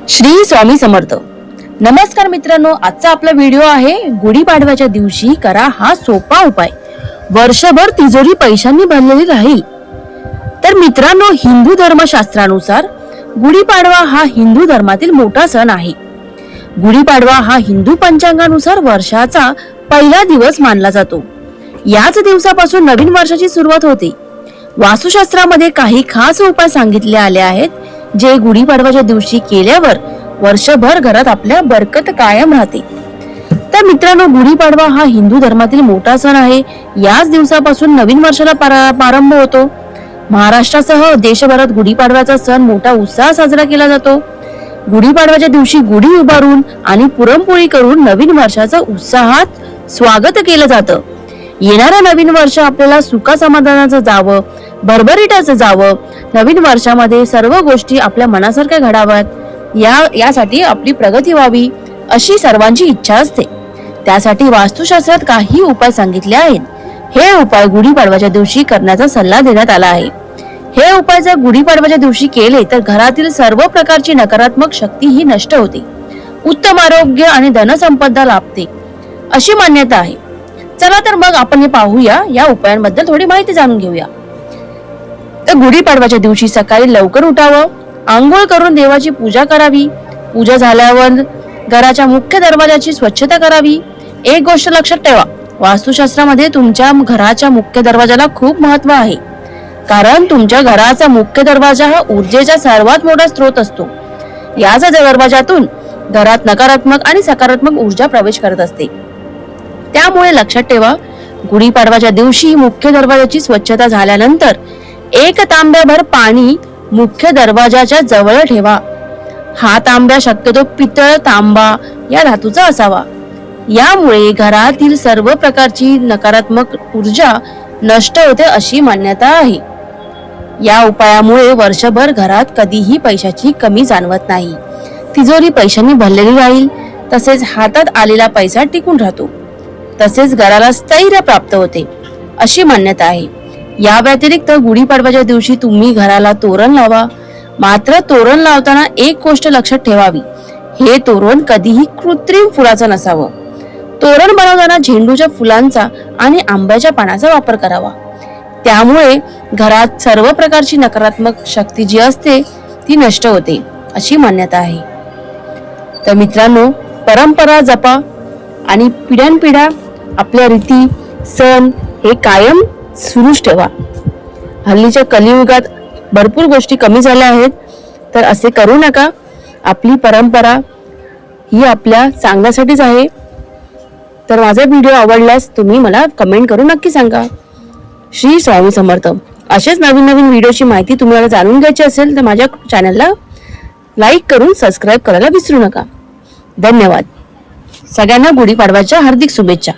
श्री स्वामी समर्थ। नमस्कार मित्रांनो, आजचा आपला व्हिडिओ आहे गुढीपाडव्याच्या दिवशी करा हा सोपा उपाय, वर्षभर तिजोरी पैशांनी भरलेली राहील। तर मित्रांनो, हिंदू धर्मशास्त्रानुसार गुढीपाडवा हा हिंदू धर्मातील मोठा सण आहे। गुढीपाडवा हा हिंदू पंचांगानुसार वर्षाचा पहिला दिवस मानला जातो। याच दिवसापासून नवीन वर्षाची सुरुवात होते। वास्तुशास्त्रामध्ये काही खास उपाय सांगितले आले आहेत, जे गुढीपाडव्याच्या दिवशी केल्यावर वर्षभर घरात आपल्या बरकत कायम राहते। तर मित्रांनो, गुढीपाडवा हा हिंदू धर्मातील मोठा सण आहे। याच दिवसापासून नवीन वर्षाला प्रारंभ होतो। महाराष्ट्रासह देशभरात गुढीपाडव्याचा सण मोठा उत्साह साजरा केला जातो। गुढीपाडव्याच्या दिवशी गुढी उभारून आणि पुरणपोळी करून नवीन वर्षाचं उत्साहात स्वागत केलं जातं। येणारं नवीन वर्ष आपल्याला सुखा समाधानाचं जावं, भरभरीटाचं जावं। नवीन वर्षामध्ये सर्व गोष्टी आपल्या मनासारख्या घडाव्यात, यासाठी आपली प्रगती व्हावी अशी सर्वांची इच्छा असते। त्यासाठी वास्तुशास्त्रात काही उपाय सांगितले आहेत। हे उपाय गुढीपाडव्याच्या दिवशी करण्याचा सल्ला देण्यात आला आहे। हे उपाय जर गुढीपाडव्याच्या दिवशी केले तर घरातील सर्व प्रकारची नकारात्मक शक्ती ही नष्ट होते, उत्तम आरोग्य आणि धनसंपदा लाभते अशी मान्यता आहे। चला तर मग आपण हे पाहूया, या उपायांबद्दल थोडी माहिती जाणून घेऊया। तर गुढीपाडव्याच्या दिवशी सकाळी लवकर उठावं, आंघोळ करून देवाची पूजा करावी। पूजा झाल्यावर घराच्या मुख्य दरवाजाची स्वच्छता करावी। एक गोष्ट लक्षात ठेवा, वास्तुशास्त्रामध्ये तुमच्या घराच्या मुख्य दरवाजाला खूप महत्व आहे, कारण तुमच्या घराचा मुख्य दरवाजा हा ऊर्जेचा सर्वात मोठा स्रोत असतो। याच दरवाजातून घरात नकारात्मक आणि सकारात्मक ऊर्जा प्रवेश करत असते। त्यामुळे लक्षात ठेवा, गुढीपाडव्याच्या दिवशी मुख्य दरवाजाची स्वच्छता झाल्यानंतर एक तांब्याभर पाणी मुख्य दरवाजाच्या जवळ ठेवा। हा तांब्या शक्यतो पितळ, तांबा या धातूचा असावा। यामुळे घरातील सर्व प्रकारची नकारात्मक ऊर्जा नष्ट होते अशी मान्यता आहे। या उपायामुळे वर्षभर घरात कधीही पैशाची कमी जाणवत नाही, तिजोरी पैशांनी भरलेली राहील, तसेच हातात आलेला पैसा टिकून राहतो, तसेच घराला स्थैर्य प्राप्त होते अशी मान्यता आहे। या व्यतिरिक्त गुढीपाडव्याच्या दिवशी तुम्ही घराला तोरण लावा। मात्र तोरण लावताना एक गोष्ट लक्षात ठेवावी, हे तोरण कधीही कृत्रिम फुलाचं नसावं। तोरण बनवताना झेंडूच्या फुलांचा आणि आंब्याच्या पानाचा वापर करावा। त्यामुळे घरात सर्व प्रकारची नकारात्मक शक्ती जी असते ती नष्ट होते अशी मान्यता आहे। तर मित्रांनो, परंपरा जपा आणि पिढ्यानपिढ्या आपल्या रीती सण हे कायम सुरूच ठेवा। हल्लीच्या कलियुगात भरपूर गोष्टी कमी झाल्या आहेत, तर असे करू नका। आपली परंपरा ही आपल्या चांगल्यासाठीच आहे। तर माझा व्हिडिओ आवडल्यास तुम्ही मला कमेंट करून नक्की सांगा। श्री स्वामी समर्थ। असेच नवीन नवीन व्हिडिओची माहिती तुम्हाला जाणून घ्यायची असेल तर माझ्या चॅनलला लाईक करून सबस्क्राईब करायला विसरू नका। धन्यवाद। सगळ्यांना गुढीपाडव्याच्या हार्दिक शुभेच्छा।